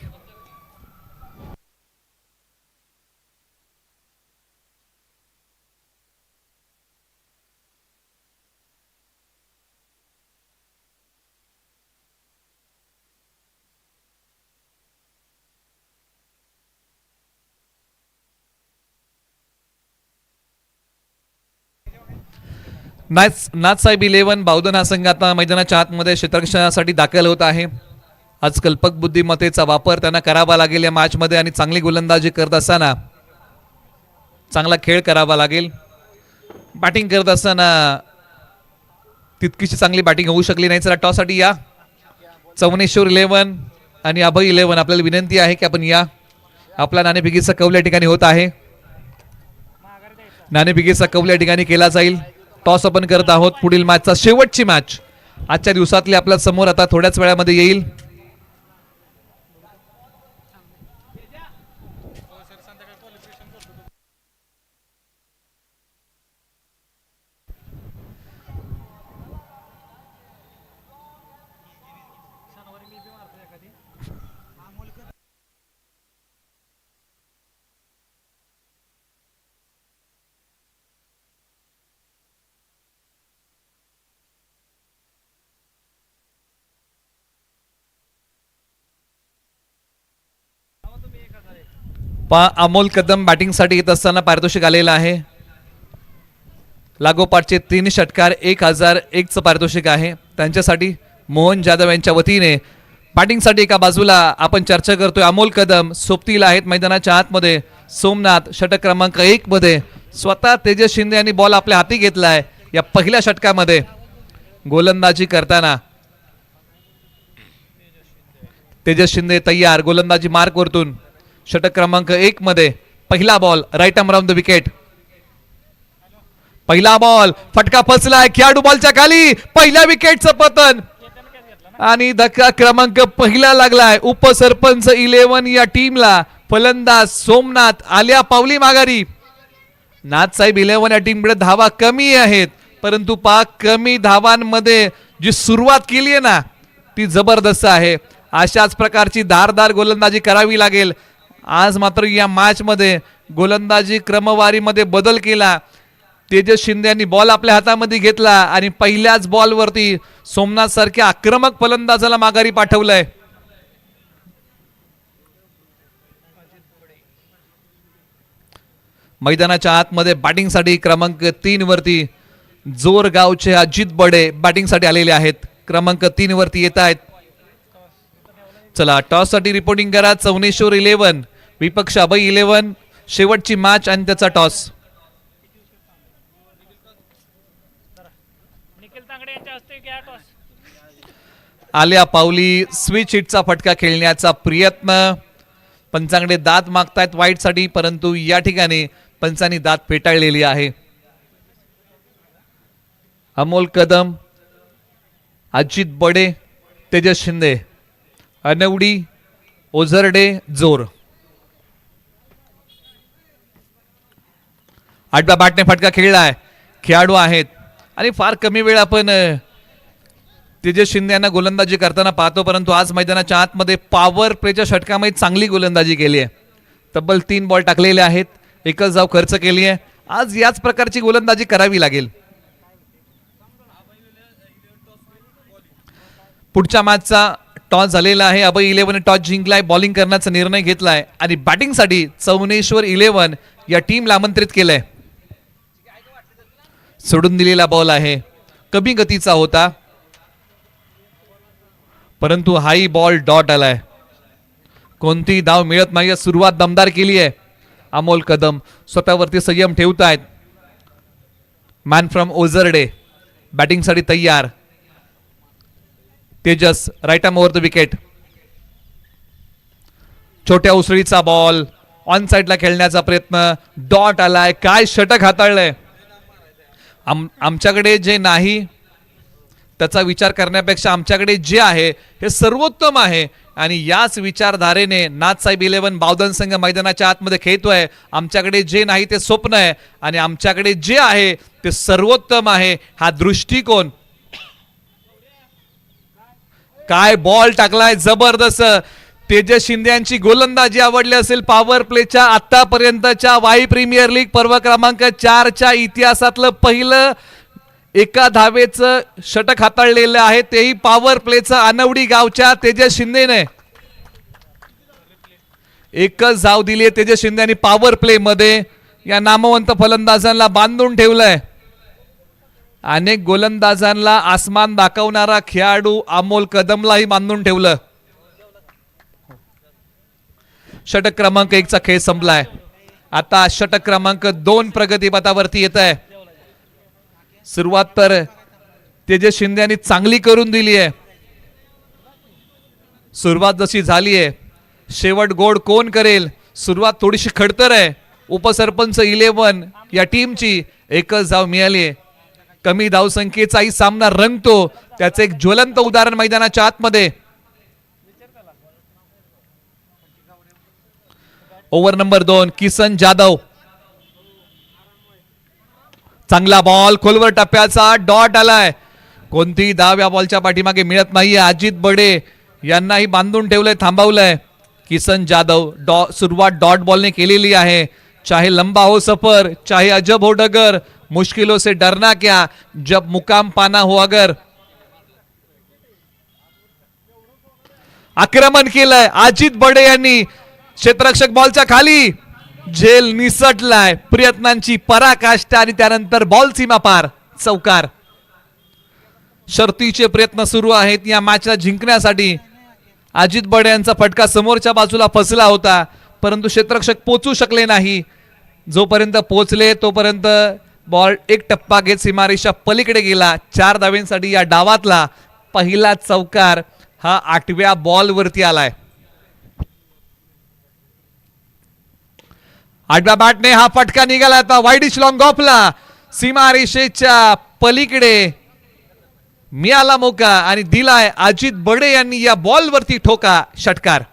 नाथसाहेब 11 बावधन हा संघ आता मैदानाच्या आतमध्ये क्षेत्ररक्षणासाठी दाखल होत आहे. आज कल्पक बुद्धिमत्तेचा वापर त्यांना करावा लागेल या मॅच मध्ये आणि चांगली गोलंदाजी करत असताना चांगला खेळ करावा लागेल. बॅटिंग करत असताना तितकीशी चांगली बॅटिंग होऊ शकली नाही. चला टॉस साठी या. चौनेश्वर 11 आणि अभय 11 आपल्याला विनंती आहे की आपण या. आपला नाणेफेकीचा कौल या ठिकाणी होत आहे. नाणेफेकीचा कौल या ठिकाणी केला जाईल. टॉस आपण करत आहोत. पुढील मॅचचा शेवटची मॅच आजच्या दिवसातली आपल्या समोर आता थोड्याच वेळामध्ये येईल. अमोल कदम बॅटिंगसाठी येत असताना पारितोषिक आलेलं आहे. लागोपाठचे 3 षटकार 1001चं पारितोषिक आहे त्यांच्यासाठी. मोहन जाधव यांच्या वतीने बॅटिंगसाठी एका बाजूला आपण चर्चा करतोय. अमोल कदम सोबतीला आहेत मैदानाच्या आतमध्ये. सोमनाथ षटक क्रमांक 1 मध्ये. स्वतः तेजस शिंदे यांनी बॉल आपल्या हाती घेतलाय या पहिल्या षटकामध्ये गोलंदाजी करताना. तेजस शिंदे तयार गोलंदाजी मार्क वरतून. षटक क्रमांक 1 मध्ये पहिला ball right arm round the wicket. पहिला बॉल फटका फसलाय खेळाडू बॉलच्या खाली. पहिल्या विकेटचं पतन आणि धक्का क्रमांक पहिला लागलाय उपसरपंच 11 या टीमला. फलंदाज सोमनाथ आल्या पावली माघारी. नाथसाहेब 11 या टीमकडे धावा कमी आहेत परंतु पाक कमी धावांमध्ये जी सुरुवात केली आहे ना ती जबरदस्त आहे. अशाच प्रकारची धारदार गोलंदाजी करावी लागेल. आज मात्र या मॅच मध्ये गोलंदाजी क्रमवारीमध्ये बदल केला. तेजस शिंदे यांनी बॉल आपल्या हातामध्ये घेतला आणि पहिल्याच बॉलवरती सोमनाथ सारख्या आक्रमक फलंदाजाला माघारी पाठवलंय. मैदानाच्या आतमध्ये बॅटिंगसाठी क्रमांक 3 वरती जोरगावचे अजित बडे बॅटिंगसाठी आलेले आहेत. क्रमांक 3 वरती येत आहेत. चला टॉस साठी रिपोर्टिंग करा. चौनेश्वर 11 विपक्ष अभय 11. शेवटची मॅच आणि त्याचा टॉस. आल्या पावली स्विच हिटचा फटका खेळण्याचा प्रयत्न. पंचांकडे दाद मागतायत वाईट साठी परंतु या ठिकाणी पंचांनी दाद फेटाळलेली आहे. अमोल कदम अजित बडे तेजस शिंदे अनवडी ओझरडे जोर. 8व्या बॅटने फटका खेळलाय. खेळाडू आहेत आणि फार कमी वेळ आपण तेजस शिंदे यांना गोलंदाजी करताना पाहतो परंतु आज मैदानाच्या आतमध्ये पॉवर प्लेच्या षटकामध्ये चांगली गोलंदाजी केली आहे. तब्बल 3 बॉल टाकलेले आहेत. एकच धाव खर्च केली आहे. आज याच प्रकारची गोलंदाजी करावी लागेल. पुढच्या मॅचचा टॉस झालेला आहे. अभय 11 टॉस जिंकलाय. बॉलिंग करण्याचा निर्णय घेतलाय आणि बॅटिंगसाठी चौनेश्वर 11 या टीमला आमंत्रित केलंय. सोडून दिलेला बॉल आहे. कमी गतीचा होता परंतु हाई बॉल डॉट आलाय. कोणती धाव मिळत नाही. सुरुवात दमदार केली आहे. अमोल कदम स्वतःवरती संयम ठेवतायत. मॅन फ्रॉम ओझरडे बॅटिंगसाठी तयार. Tejas right arm over the wicket. छोट्या उसळीचा बॉल ऑन साइडला खेळण्याचा प्रयत्न. डॉट आलाय. काय षटक हाताळलंय. आमच्याकडे जे नाही त्याचा विचार करण्यापेक्षा आमच्याकडे जे आहे हे सर्वोत्तम आहे आणि याच विचारधारेने नाथसाहेब 11 बावधन संघ मैदानाच्या आतमध्ये खेळतोय. आमच्याकडे जे नाही ते स्वप्न आहे आणि आमच्याकडे जे आहे ते सर्वोत्तम आहे हा दृष्टिकोन. काय बॉल टाकलाय जबरदस्त. तेजस शिंदे यांची गोलंदाजी आवडली असेल. पॉवर प्लेच्या आतापर्यंतच्या वाई प्रीमियर लीग पर्व क्रमांक 4च्या इतिहासातलं पहिलं एका धावेचं षटक हाताळलेलं आहे तेही पॉवर प्लेचं अनवडी गावच्या तेजस शिंदेने. एकच धाव दिली आहे तेजस शिंदे यांनी पॉवर प्ले मध्ये. या नामवंत फलंदाजांना बांधून ठेवलंय. अनेक गोलंदाजांना आसमान दाखवणारा खेळाडू अमोल कदमलाही बांधून ठेवलं. षटक क्रमांक 1चा खेळ संपलाय. आता षटक क्रमांक 2 प्रगतीपथावरती येत आहे. सुरुवात तर तेजस शिंदे यांनी चांगली करून दिली आहे. सुरुवात जशी झाली आहे शेवट गोड कोण करेल. सुरुवात थोडीशी खडतर आहे. उपसरपंच 11 या टीमची एकच धाव मिळाली आहे. कमी धावसंख्येचाही सामना रंगतो त्याचे एक ज्वलंत उदाहरण मैदानाच्या आतमध्ये. Over number 2 Kisan Jadhav. चांगला बॉल खोलवर टप्प्याचा. डॉट आलाय. कोणती धाव या बॉलच्या पाठीमागे मिळत नाहीये. अजित बडे यांनाही बांधून ठेवलंय थांबवलंय. किसन जाधव सुरुवात डॉट बॉलने केलेली आहे. चाहे लंबा हो सफर चाहे अजब हो डगर मुश्किलों से डरना क्या जब मुकाम पाना हो अगर. आक्रमण केलंय अजित बडे यांनी. क्षेत्ररक्षक बॉलच्या खाली झेल निसटलाय, प्रयत्नांची पराकाष्ठा आणि त्यानंतर बॉल सीमा पार, चौकार. शर्तीचे प्रयत्न सुरू आहेत या मॅचला जिंकण्यासाठी. अजित बडे यांचा फटका समोरच्या बाजूला फसला होता, परंतु क्षेत्ररक्षक पोचू शकले नाही. जोपर्यंत पोचले तोपर्यंत बॉल एक टप्पा घेत सीमारेषा पलीकडे गेला. 4 धावांसाठी या डावातला पहिला चौकार हा 8व्या बॉलवरती आलाय. 8व्या बॅटने हा फटका निघाला. आता वाईडिश लॉंग ऑफला सीमारेषेच्या पलीकडे मिळाला मौका आणि दिलाय अजित बडे यांनी या बॉलवरती ठोका, षटकार.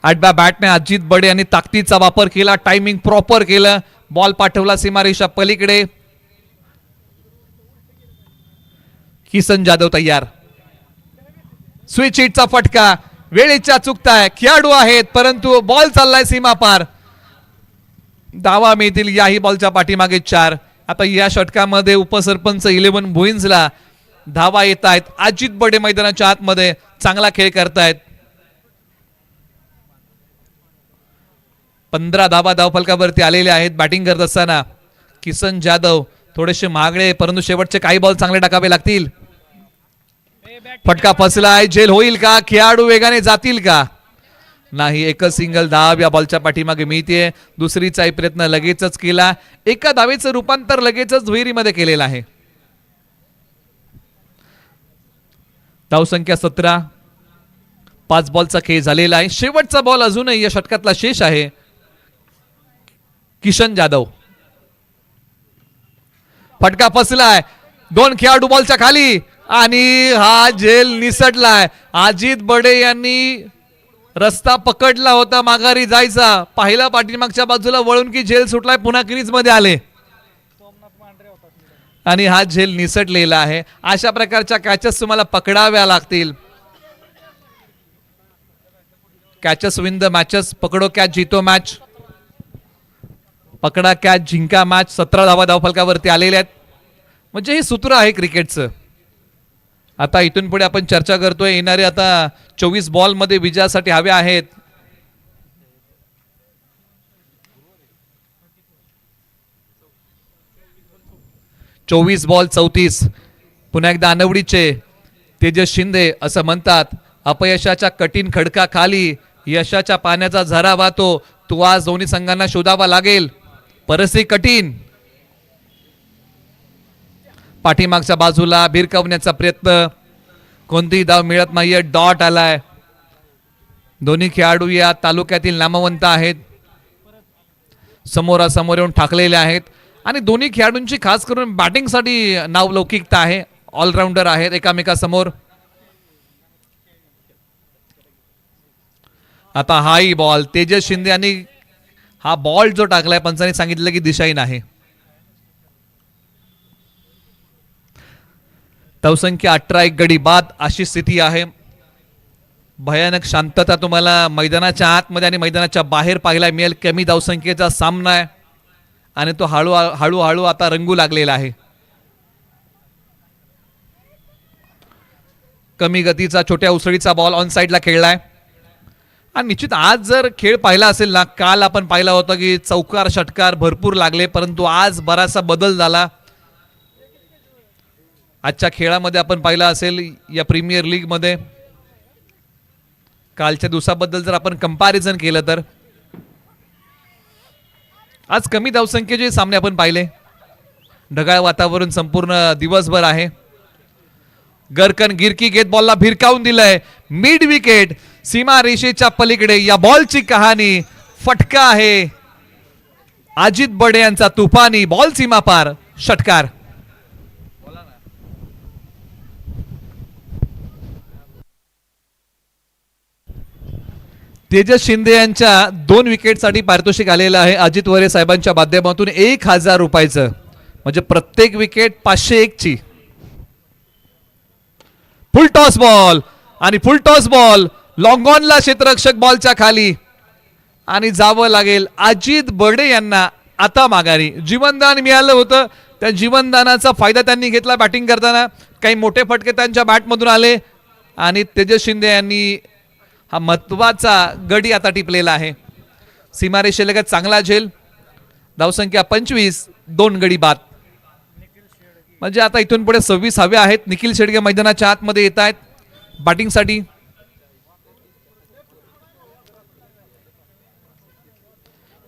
8व्या बॅटने अजित बडे यांनी ताकदीचा वापर केला, टायमिंग प्रॉपर केलं, बॉल पाठवला सीमारेषा पलीकडे. किसन जाधव तयार. स्विच हिटचा फटका वेळेच्या चुकताय, खेळाडू आहेत परंतु बॉल चाललाय सीमा पार. धावा मिळतील याही बॉलच्या पाठीमागे 4. आता या षटकामध्ये उपसरपंच 11 भुईंजला धावा येत आहेत. अजित बडे मैदानाच्या आतमध्ये चांगला खेळ करतायत. 15 धावा धावफलकावरती आलेल्या आहेत. बॅटिंग करत असताना किसन जाधव थोडेसे महागडे, परंतु शेवटचे काही बॉल चांगले टाकावे लागतील. फटका फसलाय, झेल होईल का, खेळाडू वेगाने जातील का, नाही. एकच सिंगल धाव या बॉलच्या पाठीमागे मिळते. दुसरीचाही प्रयत्न लगेचच केला, एका धावेचं रूपांतर लगेचच दुहेरीमध्ये केलेलं आहे. धावसंख्या 17. 5 बॉलचा खेळ झालेला आहे. शेवटचा बॉल अजूनही या षटकातला शेष आहे. किशन जाधव. फटका फसलाय, 2 खेळाडू बॉलच्या खाली आणि हा झेल निसटलाय. अजित बडे यांनी रस्ता पकडला होता माघारी जायचा, पाहिला पाठीमागच्या बाजूला वळून की झेल सुटलाय, पुन्हा क्रीज मध्ये आले आणि हा झेल निसटलेला आहे. अशा प्रकारच्या कॅचेस तुम्हाला पकडाव्या लागतील. Catches win the matches. पकडो कॅच जीतो मॅच, पकडा कॅच जिंका मॅच. 17 धावा धावफलकावरती आलेल्या आहेत. म्हणजे हे सूत्र आहे क्रिकेटचं. आता इथून पुढे आपण चर्चा करतोय, येणारे आता 24 बॉल मध्ये विजयासाठी हवे आहेत. चोवीस बॉल 34. पुन्हा एकदा अनवडीचे तेजस शिंदे असं म्हणतात, अपयशाच्या कठीण खडकाखाली यशाच्या पाण्याचा झरा वाहतो. तो आज दोन्ही संघांना शोधावा लागेल. परिस्थिती कठीण. पाठीमागच्या बाजूला भिरकावण्याचा प्रयत्न, कोणतीही धाव मिळत नाहीये. डॉट आलाय. दोन्ही खेळाडू या तालुक्यातील नामवंत आहेत, समोरासमोर येऊन ठाकलेले आहेत आणि दोन्ही खेळाडूंची खास करून बॅटिंगसाठी नावलौकिकता आहे. ऑलराऊंडर आहेत एकामेकासमोर. आता हाही बॉल तेजस शिंदे यांनी हा बॉल जो टाकलाय, पंचांनी सांगितलं की दिशाहीन आहे. धावसंख्या 18, 1 गडी बाद अशी स्थिती आहे. भयानक शांतता तुम्हाला मैदानाच्या आतमध्ये आणि मैदानाच्या बाहेर पाहायला मिळेल. कमी धावसंख्येचा सामना आहे आणि तो हळूहळू आता रंगू लागलेला आहे. कमी गतीचा छोट्या उसळीचा बॉल ऑन साइडला खेळलाय आणि निश्चित आज जर खेळ पाहिला असेल ना, काल आपण पाहिला होता की चौकार षटकार भरपूर लागले, परंतु आज बराचसा बदल झाला. आजच्या खेळामध्ये आपण पाहिला असेल या प्रीमियर लीग मध्ये कालच्या दिवसाबद्दल जर आपण कंपॅरिझन केलं तर आज कमी धावसंख्येचे सामने आपण पाहिले. ढगाळ वातावरण संपूर्ण दिवसभर आहे. गरकन गिरकी घेत बॉलला भिरकावून दिलंय. मिड विकेट सीमा रेषेच्या पलीकडे या बॉलची कहाणी. फटका आहे अजित बडे यांचा तुफानी. बॉल सीमा पार, षटकार. तेजस शिंदे यांच्या 2 विकेटसाठी पारितोषिक आलेलं आहे अजित वरे साहेबांच्या माध्यमातून 1000 रुपयाचं, म्हणजे प्रत्येक विकेट 501 ची. फुल टॉस बॉल आणि फुल टॉस बॉल लॉंग ऑनला क्षेत्ररक्षक बॉलच्या खाली आणि जावं लागेल अजित बडे यांना आता माघारी. जीवनदान मिळालं होतं, त्या जीवनदानाचा फायदा त्यांनी घेतला. बॅटिंग करताना काही मोठे फटके त्यांच्या बॅटमधून आले आणि तेजस शिंदे यांनी हा महत्वाचा गडी आता टिपलेला आहे. सीमारेषेलगत चांगला झेल. धावसंख्या 25, 2 गडी बाद. म्हणजे आता इथून पुढे 26 हवे आहेत. निखिल शेडगे मैदानाच्या आतमध्ये येत आहेत बॅटिंगसाठी.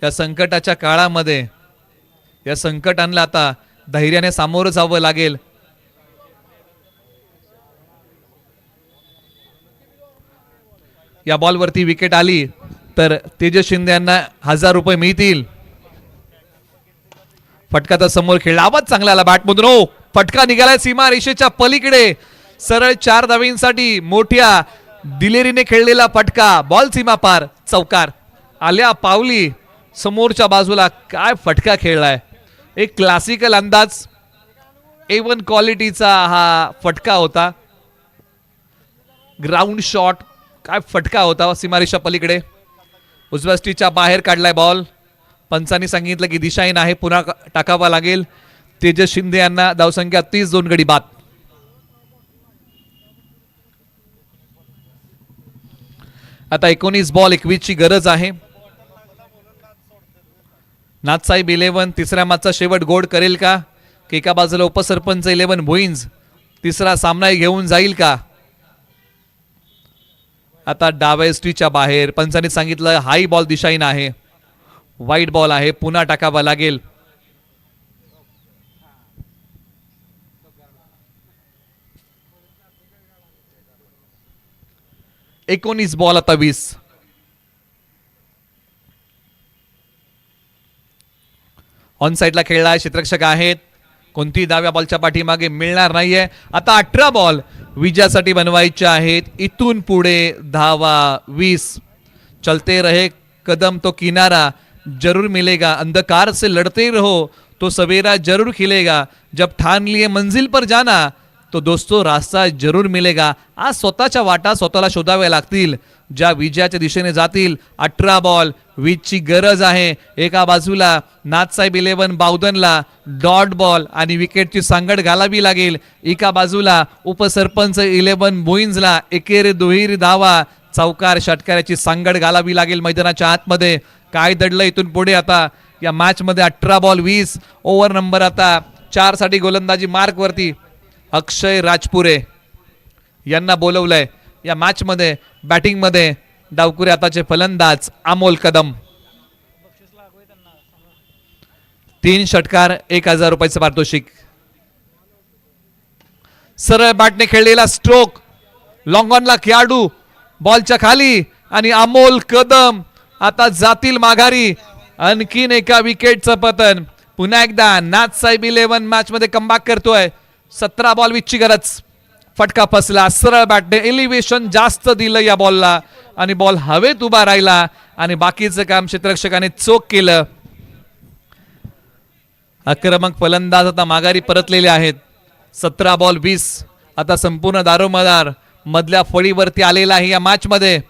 या संकटाच्या काळामध्ये या संकटांना आता धैर्याने सामोरं जावं लागेल. या बॉलवरती विकेट आली तर तेजस शिंदे यांना 1000 रुपये मिळतील. फटका तर समोर खेळला. आवाज चांगला आला बॅटमधून. हो, फटका निघालाय सीमा रेषेच्या पलीकडे. सरळ 4 धावींसाठी मोठ्या दिलेरीने खेळलेला फटका. बॉल सीमा पार, चौकार. आल्या पावली समोरच्या बाजूला. काय फटका खेळलाय. एक क्लासिकल अंदाज, A1 क्वालिटीचा हा फटका होता. Ground shot. काय फटका होता सीमारेषा पलीकडे. उजव्या स्टिचच्या बाहेर काढलाय बॉल. पंचांनी सांगितलं की दिशाहीन आहे, पुन्हा टाकावा लागेल. तेजस शिंदे यांना धावसंख्या 30, 2 गडी बाद. आता 19 बॉल 21 ची गरज आहे. नाथसाहेब 11 तिसऱ्या मॅचचा शेवट गोड करेल का, की एका बाजूला उपसरपंच 11 भुईंज तिसरा सामना घेऊन जाईल का. आता डाव्या स्टीच्या बाहेर पंचांनी सांगितलं हाई बॉल दिशाहीन आहे, वाईट बॉल आहे, पुन्हा टाकावा लागेल. एकोणीस बॉल आता 20. ऑन साइडला खेळला. क्षेत्ररक्षक आहेत. कोणती डाव्या बॉलच्या पाठीमागे मिळणार नाहीये. आता 18 बॉल विजयासाठी बनवायचे आहेत. इथून पुढे धावा 20. चलते रहे कदम तो किनारा जरूर मिलेगा, अंधकार से लड़ते रहो तो सवेरा जरूर खिलेगा, जब ठान लिए मंजिल पर जाना तो दोस्तों रास्ता जरूर मिलेगा. आज स्वतःच्या वाटा स्वतःला शोधाव्या लागतील ज्या विजयाच्या दिशेने जातील. 18 बॉल 20 ची गरज आहे. एका बाजूला नाथसाहेब 11 बावधनला डॉट बॉल आणि विकेटची सांगड घालावी लागेल. एका बाजूला उपसरपंच 11 भुईंजला एकेरी दुहेरी धावा चौकार षटकाराची सांगड घालावी लागेल मैदानाच्या आतमध्ये. काय दडलं इथून पुढे आता या मॅच मध्ये. 18 बॉल 20. ओव्हर नंबर आता 4 साठी गोलंदाजी मार्क वरती अक्षय राजपुरे यांना बोलवलंय या मॅच मध्ये. बॅटिंग मध्ये डावकुरे आताचे फलंदाज अमोल कदम. 3 षटकार 1000 रुपयाचं पारितोषिक. सरळ बॅटने खेळलेला स्ट्रोक. लॉंग ऑनला खेळाडू बॉलच्या खाली आणि अमोल कदम आता जातील माघारी. आणखीन एका विकेटचं पतन. पुन्हा एकदा नाथसाहेब 11 मॅच मध्ये कमबॅक करतोय. 17 बॉल 20 ची गरज. फटका फसला. सरळ बॅटने एलिव्हेशन जास्त दिलं या बॉलला आणि बॉल हवेत उभा राहिला आणि बाकीचं काम क्षेत्ररक्षकाने चोख केलं. आक्रमक फलंदाज आता माघारी परतलेले आहेत. 17 बॉल 20. आता संपूर्ण दारोमदार मधल्या फळीवरती आलेला आहे या मॅच मध्ये.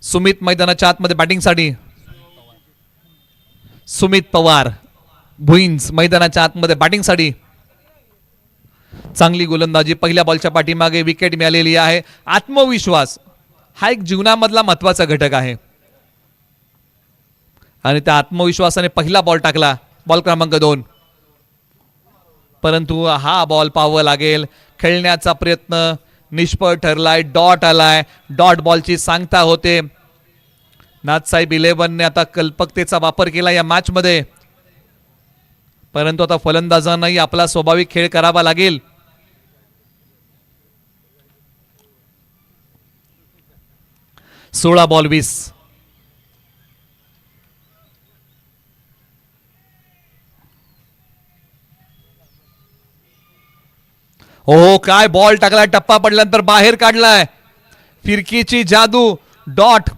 सुमित मैदानाच्या आतमध्ये बॅटिंगसाठी. सुमित पवार भुईंज मैदानाच्या आतमध्ये बॅटिंगसाठी. चांगली गोलंदाजी. पहिल्या बॉलच्या पाठीमागे विकेट मिळालेली आहे. आत्मविश्वास हा एक जीवनामधला महत्वाचा घटक आहे आणि त्या आत्मविश्वासाने पहिला बॉल टाकला. बॉल क्रमांक 2. परंतु हा बॉल पाहावा लागेल. खेळण्याचा प्रयत्न निष्फळ ठरलाय. डॉट आलाय. डॉट बॉलची सांगता होते. नाथसाहेब 11 ने आता कल्पकतेचा वापर केला या मॅच मध्ये. परंतु आता फलंदाजांनाही आपला स्वाभाविक खेळ करावा लागेल. सोळा बॉल 20. हो काय बॉल टाकलाय. टप्पा पडल्यानंतर बाहेर काढलाय. फिरकीची जादू. डॉट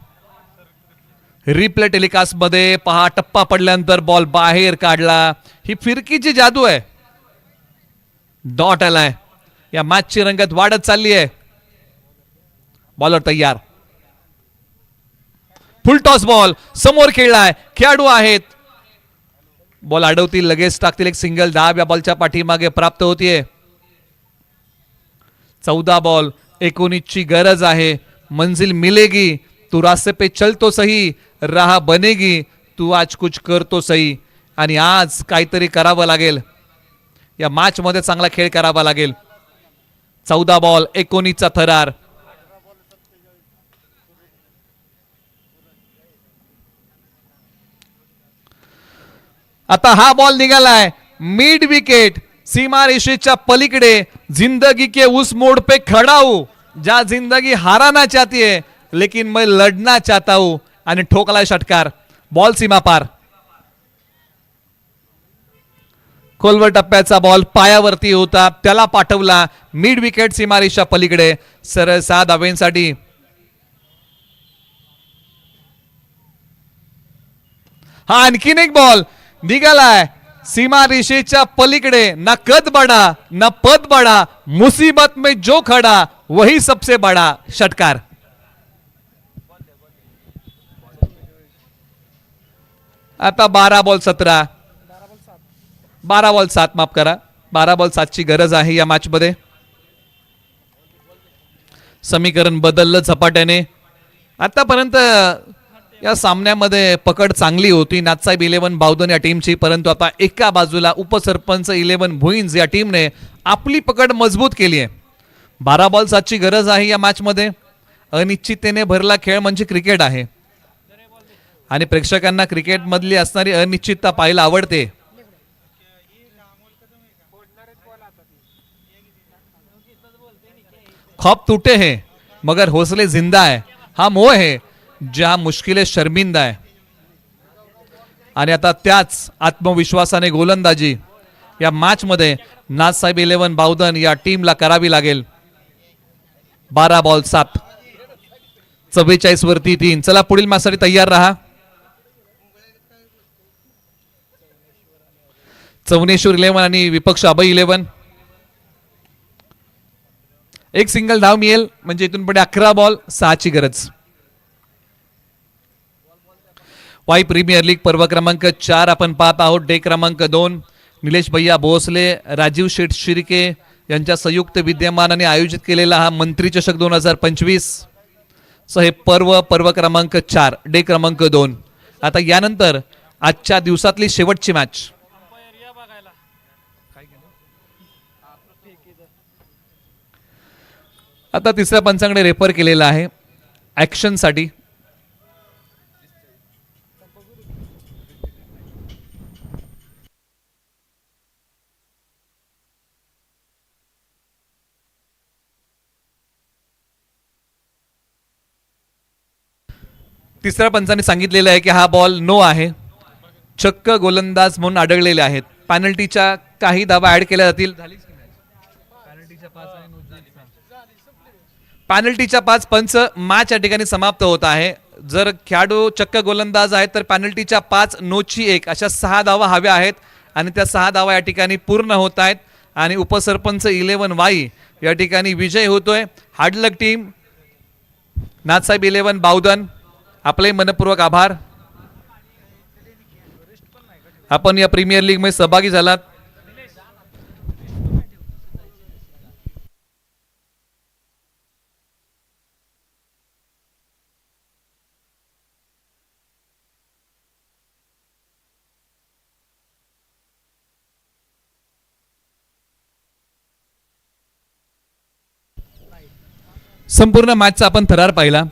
रिप्ले टेलिकास्ट मध्ये पहा. टप्पा पडल्यानंतर बॉल बाहेर काढला. ही फिरकीची जादू आहे. डॉट आलाय. या मॅचची रंगत वाढत चालली आहे. बॉलर तयार. फुल टॉस बॉल समोर खेळलाय. खेळाडू आहेत. बॉल अडवतील लगेच टाकतील. एक सिंगल धाव या बॉलच्या पाठीमागे प्राप्त होतीये. 14 बॉल 19 ची गरज आहे. मंजिल मिलेगी तू रास्ते पे चल तो सही, राह बनेगी तू आज कुछ कर तो सही. आणि आज काहीतरी करावं लागेल, या मॅच मध्ये चांगला खेळ करावा लागेल. 14 बॉल 19 चा थरार. आता हा बॉल निघालाय मिड विकेट, सीमा रेषेच्या पलीकडे. जिंदगी के उस मोड़ पे खड़ा हूं जहां जिंदगी हाराना चाहती है लेकिन मैं लढना चाहता हूं. आणि ठोकलाय षटकार. बॉल सीमा पार. खोलवर टप्प्याचा बॉल पायावरती होता, त्याला पाठवला मिड विकेट सीमारेषा पलीकडे. सरळ 6 धावेंसाठी. हा आणखीन एक बॉल निघालाय सीमा रेषेच्या पलीकडे. ना कद बडा ना पद बडा, मुसीबत में जो खड़ा वही सबसे बड़ा. षटकार. आता 12 बॉल 17, 12 बॉल 7 माफ करा, 12 बॉल 7 ची गरज आहे या मॅच मध्ये. समीकरण बदललं झपाट्याने. आतापर्यंत या सामन्यामध्ये पकड चांगली होती नाथसाहेब 11 बावधन या टीमची, परंतु आता एका बाजूला उपसरपंच 11 भुईंज या टीमने आपली पकड मजबूत केली आहे. 12 बॉल 7 ची गरज आहे या मॅच मध्ये. अनिश्चिततेने भरला खेळ म्हणजे क्रिकेट आहे आणि प्रेक्षकांना क्रिकेट मधली असणारी अनिश्चितता पाहायला आवडते. खौफ टूटे हैं मगर हौसले जिंदा है, हा मोह है जहां मुश्किलें शर्मिंदा है. आणि आता त्याच आत्मविश्वासाने गोलंदाजी या मॅच मध्ये नाथसाहेब 11 बावधन या टीमला करावी लागेल. 12 बॉल 7, 44 वरती 3. चला पुढील मॅचसाठी तयार रहा. चवनेश्वर 11 आणि विपक्ष अभय 11. एक सिंगल धाव मिळेल म्हणजे इथून पुढे 11 बॉल 6 ची गरज. वाई प्रीमियर लीग पर्व क्रमांक 4 आपण पाहत आहोत. डे क्रमांक 2 निलेश भैया भोसले, राजीव शेठ शिर्के यांच्या संयुक्त विद्यमानाने आयोजित केलेला हा मंत्री चषक 2025. सो हे पर्व क्रमांक 4 डे क्रमांक 2. आता यानंतर आजच्या दिवसातली शेवटची मॅच. आता तिसऱ्या पंचांकडे रेफर केलेला आहे ऍक्शन साठी. तिसऱ्या पंचाने सांगितलेलं आहे की हा बॉल नो आहे. चक्क गोलंदाज म्हणून आढळलेले आहेत. पॅनल्टीच्या काही धावा ऍड केल्या जातील. पॅनल्टीच्या 5 पंच मॅच या ठिकाणी समाप्त होत आहे. जर खेळाडू चक्क गोलंदाज आहेत तर पॅनल्टीच्या 5 नोची 1 अशा 6 धावा हव्या आहेत आणि त्या 6 धावा या ठिकाणी पूर्ण होत आहेत आणि उपसरपंच 11 वाई या ठिकाणी विजय होतोय. हार्डलक टीम, नाथसाहेब 11 बावधन, आपले मनपूर्वक आभार. आपण या प्रीमियर लीग मध्ये सहभागी झालात. संपूर्ण मॅचचा आपण थरार पाहिला.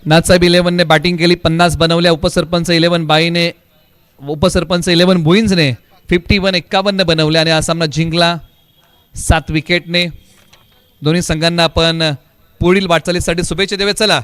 नाथसाहेब 11 ने बॅटिंग केली, 50 बनवल्या. उपसरपंच 11 बाईने, उपसरपंच 11 भुईंजने 51 बनवल्या आणि हा सामना जिंकला 7 विकेटने. दोन्ही संघांना आपण पुढील वाटचालीसाठी शुभेच्छा देऊया. चला,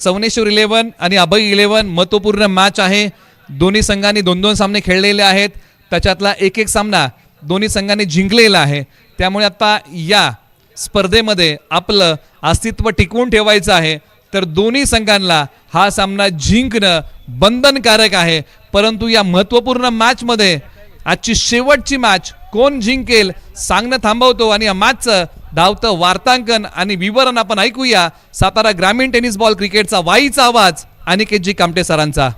चवनेश्वर 11 आणि अभय 11 महत्वपूर्ण मॅच आहे. दोन्ही संघांनी 2-2 सामने खेळलेले आहेत, त्याच्यातला एक सामना दोन्ही संघांनी जिंकलेला आहे. त्यामुळे आता या स्पर्धेमध्ये आपलं अस्तित्व टिकवून ठेवायचं आहे, तर दोन्ही संघांना हा सामना जिंकणं बंधनकारक आहे. परंतु या महत्त्वपूर्ण मॅच मध्ये आजची शेवटची मॅच कोण जिंकेल सांगणं थांबवतो आणि या मॅचचं धावतं वार्तांकन आणि विवरण आपण ऐकूया. सातारा ग्रामीण टेनिस बॉल क्रिकेटचा वाईचा आवाज अनिकेतजी कामटे सरांचा.